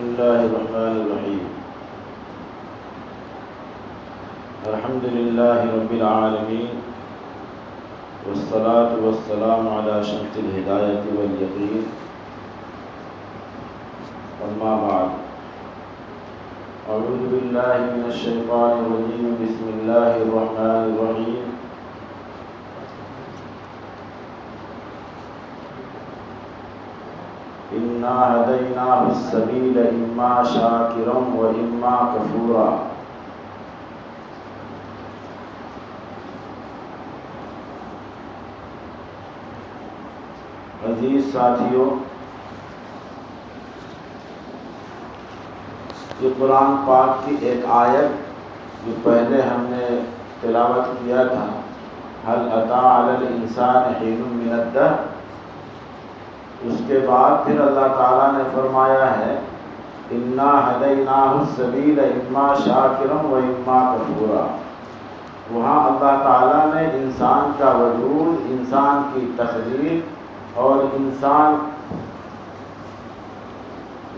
الله الرحمن الرحيم. الحمد لله رب العالمين، والصلاة والسلام على شمس الهداية واليقين. أما بعد، أعوذ بالله من الشيطان الرجيم. بسم الله الرحمن الرحيم. إنا هديناه السبيل إما شاكرا وإما كفورا. عزیز ساتھیوں، یہ قرآن پاک کی ایک آیت جو پہلے ہم نے تلاوت کیا تھا، هل أتى على الإنسان حين من الدهر، اس کے بعد پھر اللہ تعالیٰ نے فرمایا ہے انا ہدیناہ السبیل اما شاکرا و اما کفورا. وہاں اللہ تعالیٰ نے انسان کا وجود، انسان کی تخلیق اور انسان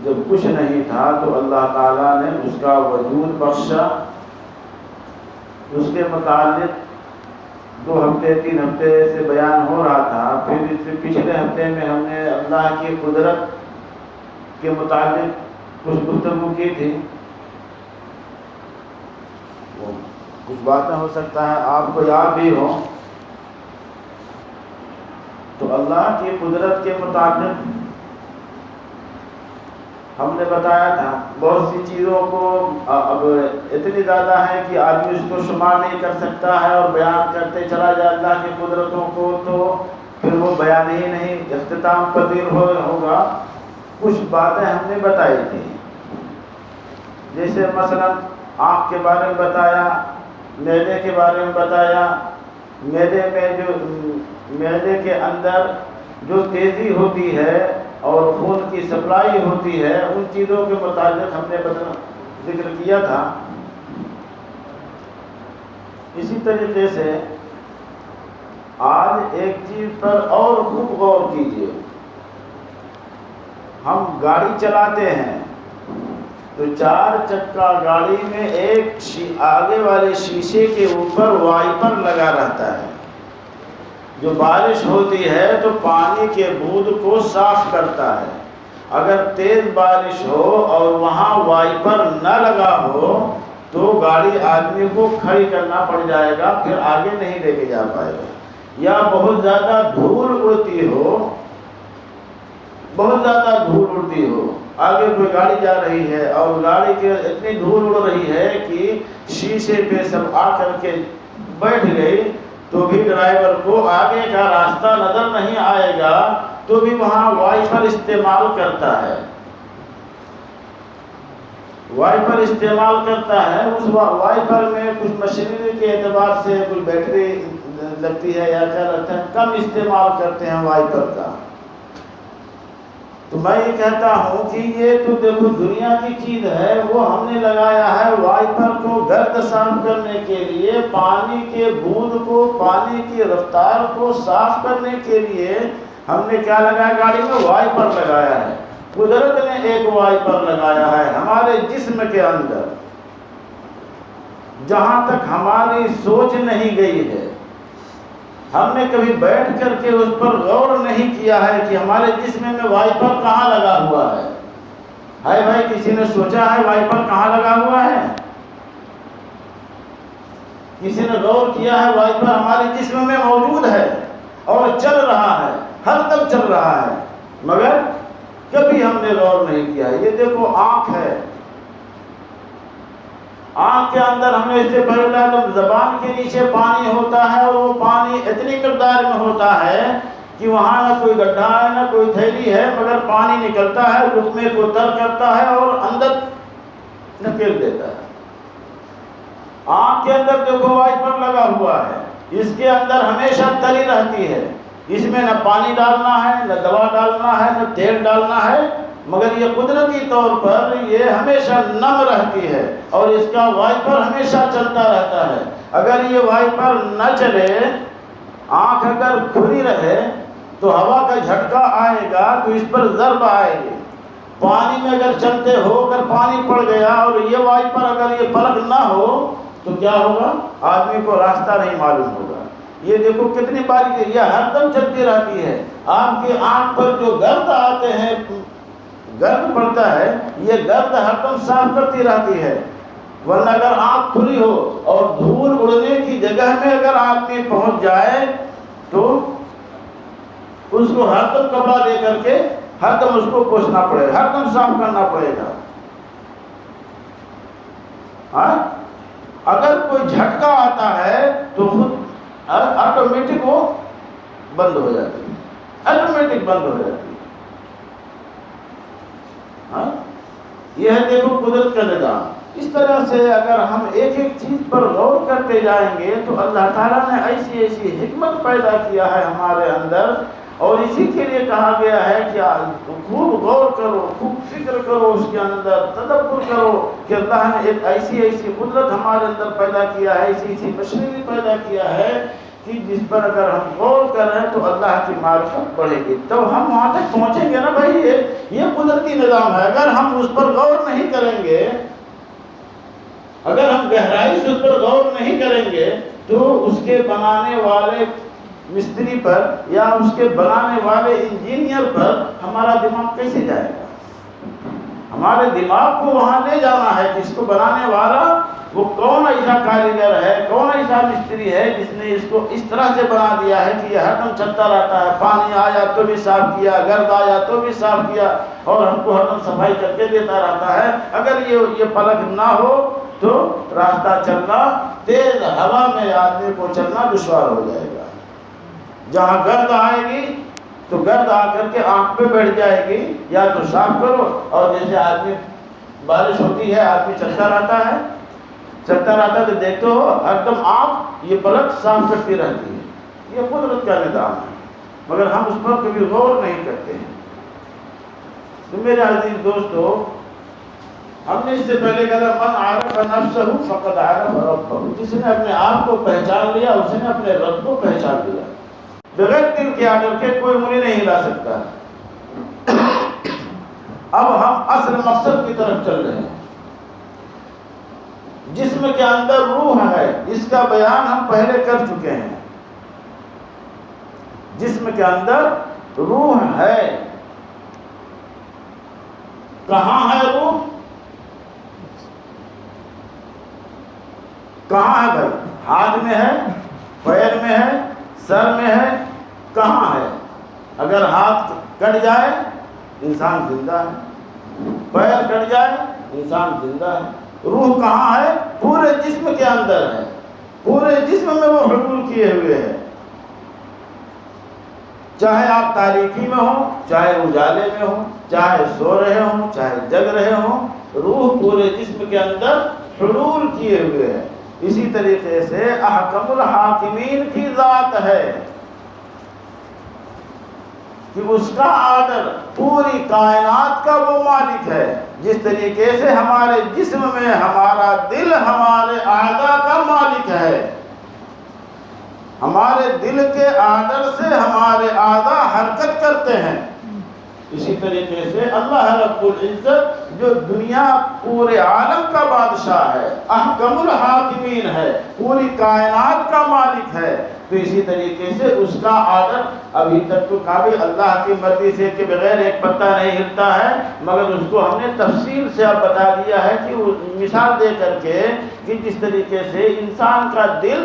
جب کچھ نہیں تھا تو اللہ تعالیٰ نے اس کا وجود بخشا. اس کے متعلق 2 ہفتے 3 ہفتے سے بیان ہو رہا تھا. پھر اس سے پچھلے ہفتے میں ہم نے اللہ کی قدرت کے متعلق کچھ گفتگو کی تھی. کچھ باتیں ہو سکتا ہے آپ کو یاد بھی ہو. تو اللہ کی قدرت کے متعلق ہم نے بتایا تھا بہت سی چیزوں کو اب اتنی زیادہ ہے کہ آدمی اس کو شمار نہیں کر سکتا ہے، اور بیان کرتے چلا جائے اللہ کی قدرتوں کو تو پھر وہ بیان ہی نہیں اختتام پذیر ہوگا. کچھ باتیں ہم نے بتائی تھی، جیسے مثلا آنکھ کے بارے میں بتایا، معدے کے بارے میں بتایا. معدے کے اندر جو تیزی ہوتی ہے اور خون کی سپلائی ہوتی ہے، ان چیزوں کے متعلق ہم نے ذکر کیا تھا. اسی طریقے سے آج ایک چیز پر اور خوب غور کیجیے. ہم گاڑی چلاتے ہیں تو 4 چکا گاڑی میں ایک آگے والے شیشے کے اوپر وائپر لگا رہتا ہے. جو بارش ہوتی ہے تو پانی کے بوند کو صاف کرتا ہے. اگر تیز بارش ہو اور وہاں وائپر نہ لگا ہو تو گاڑی آدمی کو کھڑی کرنا پڑ جائے گا، پھر آگے نہیں لے کے جا پائے گا. یا بہت زیادہ دھول اڑتی ہو، آگے کوئی گاڑی جا رہی ہے اور گاڑی کے اتنی دھول اڑ رہی ہے کہ شیشے پہ سب آ کر کے بیٹھ گئی، تو بھی ڈرائیور کو آگے کا راستہ نظر نہیں آئے گا، تو بھی وہاں وائپر استعمال کرتا ہے. اس وائپر میں کچھ مشینری کے اعتبار سے کچھ بیٹری لگتی ہے یا کیا لگتا ہے، کم استعمال کرتے ہیں وائپر کا. تو میں یہ کہتا ہوں کہ یہ تو دیکھو دنیا کی چیز ہے، وہ ہم نے لگایا ہے وائپر کو گرد صاف کرنے کے لیے، پانی کے بوند کو، پانی کی رفتار کو صاف کرنے کے لیے ہم نے کیا لگایا؟ گاڑی میں وائپر لگایا ہے. قدرت نے ایک وائپر لگایا ہے ہمارے جسم کے اندر. جہاں تک ہماری سوچ نہیں گئی ہے، ہم نے کبھی بیٹھ کر کے اس پر غور نہیں کیا ہے کہ ہمارے جسم میں وائپر کہاں لگا ہوا ہے. بھائی کسی نے سوچا ہے وائپر کہاں لگا ہوا ہے؟ کسی نے غور کیا ہے وائپر ہمارے جسم میں موجود ہے اور چل رہا ہے، ہر دم چل رہا ہے، مگر کبھی ہم نے غور نہیں کیا ہے. یہ دیکھو آنکھ ہے، آنکھ کے اندر ہم نے اس سے پہلے تو زبان کے نیچے پانی ہوتا ہے، اور وہ پانی اتنی مقدار میں ہوتا ہے کہ وہاں نہ کوئی گڈھا ہے نہ کوئی تھیلی ہے، مگر پانی نکلتا ہے، لقمے کو تر کرتا ہے اور اندر نکل دیتا ہے. آنکھ کے اندر دیکھو وائپر لگا ہوا ہے، اس کے اندر ہمیشہ تلی رہتی ہے. اس میں نہ پانی ڈالنا ہے، نہ دوا ڈالنا ہے، نہ تیل ڈالنا ہے، مگر یہ قدرتی طور پر یہ ہمیشہ نم رہتی ہے اور اس کا وائپر ہمیشہ چلتا رہتا ہے. اگر یہ وائپر نہ چلے، آنکھ اگر کھلی رہے تو ہوا کا جھٹکا آئے گا تو اس پر ضرب آئے گی، پانی میں اگر چلتے ہو، اگر پانی پڑ گیا اور یہ وائپر اگر یہ پلک نہ ہو تو کیا ہوگا؟ آدمی کو راستہ نہیں معلوم ہوگا۔ یہ دیکھو کتنی باریک ہے، یہ ہر دم چلتی رہتی ہے۔ آپ کی آنکھ پر جو گرد آتے ہیں، گرد پڑتا ہے، یہ گرد ہر دم صاف کرتی رہتی ہے۔ ورنہ اگر آنکھ کھلی ہو اور دھول اڑنے کی جگہ میں اگر آدمی پہنچ جائے تو اس کو ہر دم کپڑا دے کر کے ہر دم اس کو پوچھنا پڑے گا، ہر دم صاف کرنا پڑے گا۔ ہاں، اگر کوئی جھٹکا آتا ہے تو خود آٹومیٹک وہ بند ہو جاتی ہے، آٹومیٹک بند ہو جاتی ہے۔ ہاں، یہ ہے دیکھو قدرت کا نظام۔ اس طرح سے اگر ہم ایک ایک چیز پر غور کرتے جائیں گے تو اللہ تعالیٰ نے ایسی ایسی حکمت پیدا کیا ہے ہمارے اندر، اور اسی کے لیے کہا گیا ہے کہ خوب غور کرو، خوب فکر کرو، اس کے اندر تدبر کرو کہ اللہ نے ایک ایسی ایسی قدرت ہمارے اندر پیدا کیا ہے، ایسی ایسی مشینری پیدا کیا ہے کہ جس پر اگر ہم غور کریں تو اللہ کی معرفت بڑھے گی۔ تو ہم وہاں تک پہنچیں گے نا بھائی، یہ قدرتی نظام ہے۔ اگر ہم اس پر غور نہیں کریں گے، اگر ہم گہرائی سے اس پر غور نہیں کریں گے تو اس کے بنانے والے مستری پر یا اس کے بنانے والے انجینئر پر ہمارا دماغ کیسے جائے گا؟ ہمارے دماغ کو وہاں لے جانا ہے کہ اس کو بنانے والا وہ کون ایسا کاریگر ہے، کون ایسا مستری ہے جس نے اس کو اس طرح سے بنا دیا ہے کہ یہ ہر دم چلتا رہتا ہے، پانی آیا تو بھی صاف کیا، گرد آیا تو بھی صاف کیا، اور ہم کو ہر دم صفائی کر کے دیتا رہتا ہے۔ اگر یہ پلک نہ ہو تو راستہ چلنا، تیز ہوا میں آدمی کو چلنا دشوار ہو جائے گا۔ جہاں گرد آئے گی تو گرد آ کر کے آنکھ پہ بیٹھ جائے گی، یا تو صاف کرو، اور جیسے آدمی بارش ہوتی ہے آدمی چلتا رہتا ہے تو دیکھتے ہو ہر دم آنکھ یہ پلک صاف کرتی رہتی ہے۔ یہ قدرت کا نظام ہے، مگر ہم اس پر کبھی غور نہیں کرتے ہیں۔ تو میرے عزیز دوستو، ہم نے اس سے پہلے کہا من عرف نفسہ فقد عرف ربہ، جس نے اپنے آپ کو پہچان لیا اس نے اپنے رب کو پہچان لیا۔ بغیر دل کے آڈر کے کوئی انگلی نہیں ہلا سکتا۔ اب ہم اصل مقصد کی طرف چل رہے ہیں۔ جسم کے اندر روح ہے، اس کا بیان ہم پہلے کر چکے ہیں۔ جسم کے اندر روح ہے، کہاں ہے روح؟ کہاں ہے بھائی؟ ہاتھ میں ہے، پیر میں ہے، سر میں ہے، کہاں ہے؟ اگر ہاتھ کٹ جائے انسان زندہ ہے، پیر کٹ جائے انسان زندہ ہے۔ روح کہاں ہے؟ پورے جسم کے اندر ہے، پورے جسم میں وہ حلول کیے ہوئے ہے۔ چاہے آپ تاریکی میں ہوں، چاہے اجالے میں ہوں، چاہے سو رہے ہوں، چاہے جگ رہے ہوں، روح پورے جسم کے اندر حلول کیے ہوئے ہے۔ اسی طریقے سے احکم الحاکمین کی ذات ہے کہ اس کا آرڈر پوری کائنات کا وہ مالک ہے۔ جس طریقے سے ہمارے جسم میں ہمارا دل ہمارے اعضاء کا مالک ہے، ہمارے دل کے آرڈر سے ہمارے اعضاء حرکت کرتے ہیں، اسی طریقے سے اللہ رب العزت جو دنیا پورے عالم کا بادشاہ ہے، احکم الحاکمین ہے، پوری کائنات کا مالک ہے، تو اسی طریقے سے اس کا آرڈر ابھی تک تو قابل اللہ کی مرضی سے کے بغیر ایک پتہ نہیں ہلتا ہے، مگر اس کو ہم نے تفصیل سے اب بتا دیا ہے کہ مثال دے کر کے کہ جس طریقے سے انسان کا دل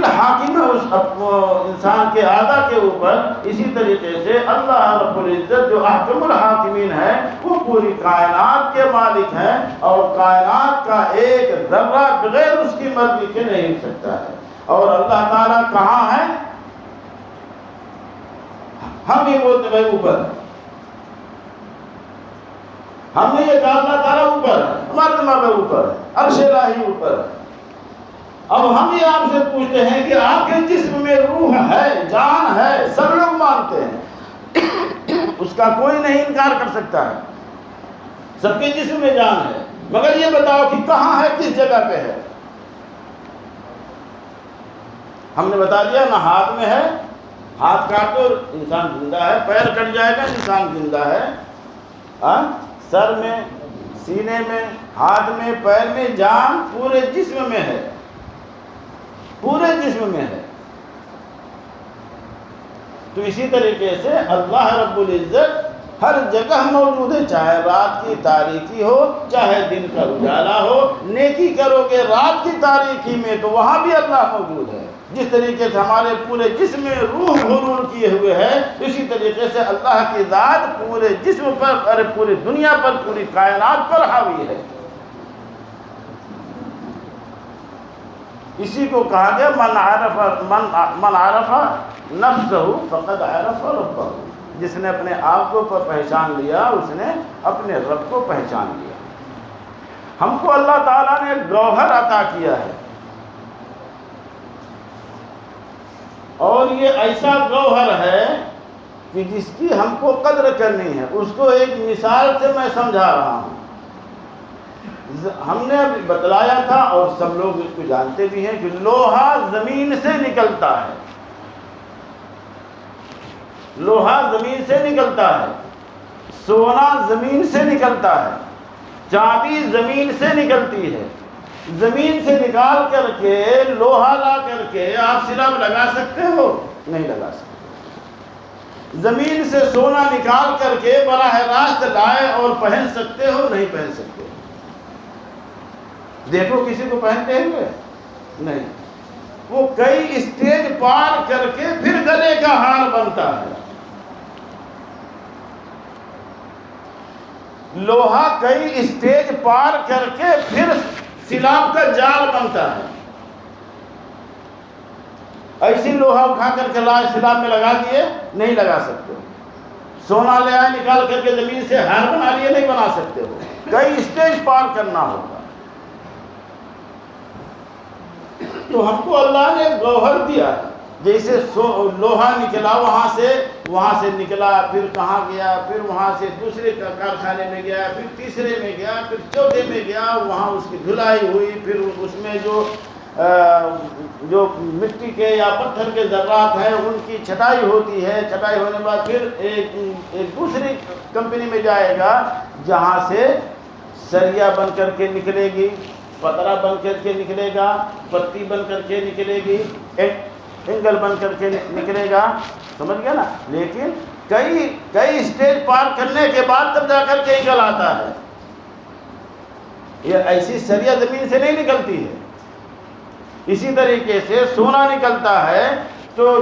حاکم ہے اس انسان کے اعضاء کے اوپر، اسی طریقے سے اللہ رب العزت جو احکم الحاکمین ہے وہ پوری کائنات کے مالک ہیں، اور کائنات کا ایک ذرہ بغیر اس کی مرضی کے نہیں ہل سکتا ہے۔ اور اللہ تعالیٰ کہاں ہے؟ ہم یہ بولتے بھائی اوپر، ہم نے یہ کہا اللہ تعالیٰ اوپر ہے، ہمارے دماغ میں اوپر ہے، عرش الہی اوپر ہے۔ اب ہم یہ آپ سے پوچھتے ہیں کہ آپ کے جسم میں روح ہے، جان ہے، سب لوگ مانتے ہیں، اس کا کوئی نہیں انکار کر سکتا ہے، سب کے جسم میں جان ہے، مگر یہ بتاؤ کہ کہاں ہے، کس جگہ پہ ہے؟ ہم نے بتا دیا نہ ہاتھ میں ہے، ہاتھ کاٹ دو انسان زندہ ہے، پیر کٹ جائے گا انسان زندہ ہے۔ سر میں، سینے میں، ہاتھ میں، پیر میں، جان پورے جسم میں ہے، پورے جسم میں ہے۔ تو اسی طریقے سے اللہ رب العزت ہر جگہ موجود ہے، چاہے رات کی تاریکی ہو چاہے دن کا اجالا ہو۔ نیکی کرو گے رات کی تاریکی میں تو وہاں بھی اللہ موجود ہے۔ جس طریقے سے ہمارے پورے جسم میں روح حلول کیے ہوئے ہے، اسی طریقے سے اللہ کی ذات پورے جسم پر، پوری دنیا پر، پوری کائنات پر حاوی ہے۔ اسی کو کہا گیا من عرف نفسہ فقد عرف ربہ، جس نے اپنے آپ کو پہچان لیا اس نے اپنے رب کو پہچان لیا۔ ہم کو اللہ تعالیٰ نے ایک گوہر عطا کیا ہے، اور یہ ایسا گوہر ہے کہ جس کی ہم کو قدر کرنی ہے۔ اس کو ایک مثال سے میں سمجھا رہا ہوں۔ ہم نے ابھی بتلایا تھا اور سب لوگ اس کو جانتے بھی ہیں کہ لوہا زمین سے نکلتا ہے، لوہا زمین سے نکلتا ہے، سونا زمین سے نکلتا ہے، چاندی زمین سے نکلتی ہے۔ زمین سے نکال کر کے لوہا لا کر کے آپ سلاب لگا سکتے ہو؟ نہیں لگا سکتے۔ زمین سے سونا نکال کر کے براہ راست لائے اور پہن سکتے ہو؟ نہیں پہن سکتے۔ دیکھو کسی کو پہنتے ہوئے؟ نہیں۔ وہ کئی اسٹیج پار کر کے پھر گلے کا ہار بنتا ہے۔ لوہا کئی اسٹیج پار کر کے پھر سلاب کا جال بنتا ہے۔ ایسی لوہا اٹھا کر کے لائے سلاب میں لگا دیے؟ نہیں لگا سکتے۔ سونا لے آئے نکال کر کے زمین سے ہار بنا لیے؟ نہیں بنا سکتے ہو۔ کئی اسٹیج پار کرنا ہوگا۔ تو ہم کو اللہ نے گوہر دیا ہے، جیسے لوہا نکلا وہاں سے نکلا، پھر کہاں گیا، پھر وہاں سے دوسرے کارخانے میں گیا، پھر تیسرے میں گیا، پھر چوتھے میں گیا، وہاں اس کی دھلائی ہوئی، پھر اس میں جو مٹی کے یا پتھر کے ذرات ہیں ان کی چھٹائی ہوتی ہے۔ چھٹائی ہونے کے بعد پھر ایک دوسری کمپنی میں جائے گا جہاں سے سریا بن کر کے نکلے گی، پترا بن کر کے نکلے گا، پتی بن کر کے نکلے گی، اینگل بن کر کے نکلے گا۔ سمجھ گیا نا؟ لیکن کئی اسٹیج پار کرنے کے بعد تب جا کر کے اینگل آتا ہے۔ یہ ایسی سریا زمین سے نہیں نکلتی ہے۔ اسی طریقے سے سونا نکلتا ہے تو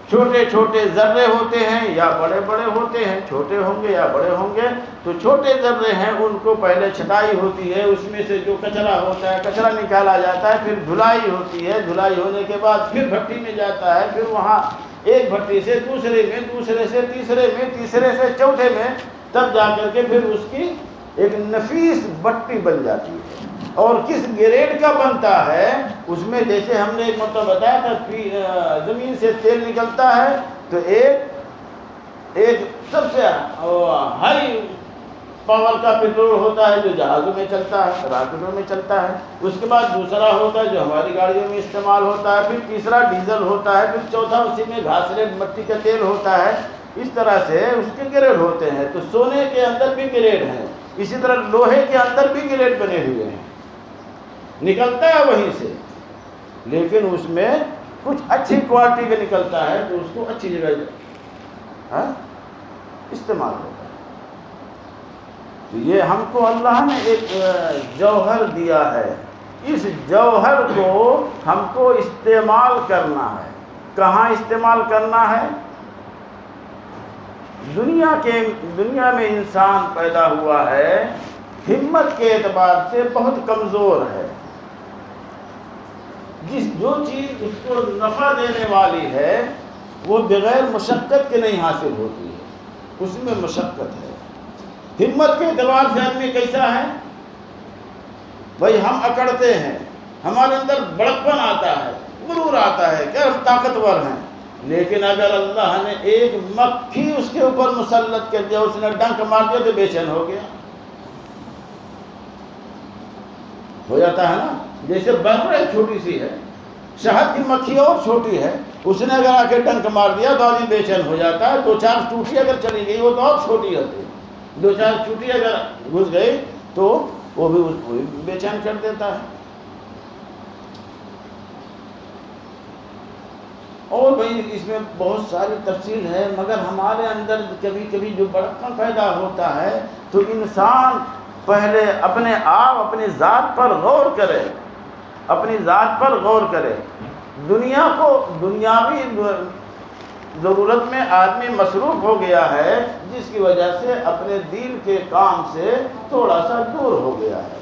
چھوٹے چھوٹے ذرے ہوتے ہیں یا بڑے بڑے ہوتے ہیں، چھوٹے ہوں گے یا بڑے ہوں گے۔ تو چھوٹے ذرے ہیں ان کو پہلے چھٹائی ہوتی ہے، اس میں سے جو کچرا ہوتا ہے کچرا نکالا جاتا ہے، پھر دھلائی ہوتی ہے، دھلائی ہونے کے بعد پھر بھٹی میں جاتا ہے، پھر وہاں ایک بھٹی سے دوسرے میں، دوسرے سے تیسرے میں، تیسرے سے چوتھے میں، تب جا کر کے پھر اس کی ایک نفیس بٹی بن جاتی ہے۔ اور کس گریڈ کا بنتا ہے اس میں، جیسے ہم نے ایک مرتبہ بتایا تھا زمین سے تیل نکلتا ہے تو ایک سب سے ہائی پاور کا پیٹرول ہوتا ہے جو جہازوں میں چلتا ہے، راکٹوں میں چلتا ہے۔ اس کے بعد دوسرا ہوتا ہے جو ہماری گاڑیوں میں استعمال ہوتا ہے، پھر تیسرا ڈیزل ہوتا ہے، پھر چوتھا اسی میں گھاسلے مٹی کا تیل ہوتا ہے۔ اس طرح سے اس کے گریڈ ہوتے ہیں۔ تو سونے کے اندر بھی گریڈ ہیں، اسی طرح لوہے کے اندر بھی گریڈ بنے ہوئے ہیں، نکلتا ہے وہیں سے، لیکن اس میں کچھ اچھی کوالٹی کا نکلتا ہے تو اس کو اچھی جگہ استعمال ہوتا ہے۔ تو یہ ہم کو اللہ نے ایک جوہر دیا ہے، اس جوہر کو ہم کو استعمال کرنا ہے۔ کہاں استعمال کرنا ہے؟ دنیا میں انسان پیدا ہوا ہے، ہمت کے اعتبار سے بہت کمزور ہے۔ جو چیز اس کو نفع دینے والی ہے وہ بغیر مشقت کے نہیں حاصل ہوتی ہے، اس میں مشقت ہے۔ ہمت کے اعتبار سے آدمی کیسا ہے؟ بھائی ہم اکڑتے ہیں، ہمارے اندر بڑکپن آتا ہے، غرور آتا ہے کہ ہم طاقتور ہیں، لیکن اگر اللہ نے ایک مکھی اس کے اوپر مسلط کر دیا، اس نے ڈنک مار دیا تو بے چین ہو گیا، ہو جاتا ہے نا۔ جیسے برف چھوٹی سی ہے، شہد کی مکھی اور چھوٹی ہے، اس نے اگر آ کے ڈنک مار دیا تو آدمی بے چین ہو جاتا ہے. 2-4 چوٹی اگر چلی گئی وہ تو اور چھوٹی ہوتی ہے، 2-4 چوٹی اگر گھس گئی تو وہ بھی بے چین کر دیتا ہے. اور بھائی اس میں بہت ساری تفصیل ہے، مگر ہمارے اندر کبھی کبھی جو بڑکپن پیدا ہوتا ہے تو انسان پہلے اپنے آپ اپنی ذات پر غور کرے، اپنی ذات پر غور کرے. دنیا کو دنیاوی ضرورت میں آدمی مصروف ہو گیا ہے، جس کی وجہ سے اپنے دین کے کام سے تھوڑا سا دور ہو گیا ہے.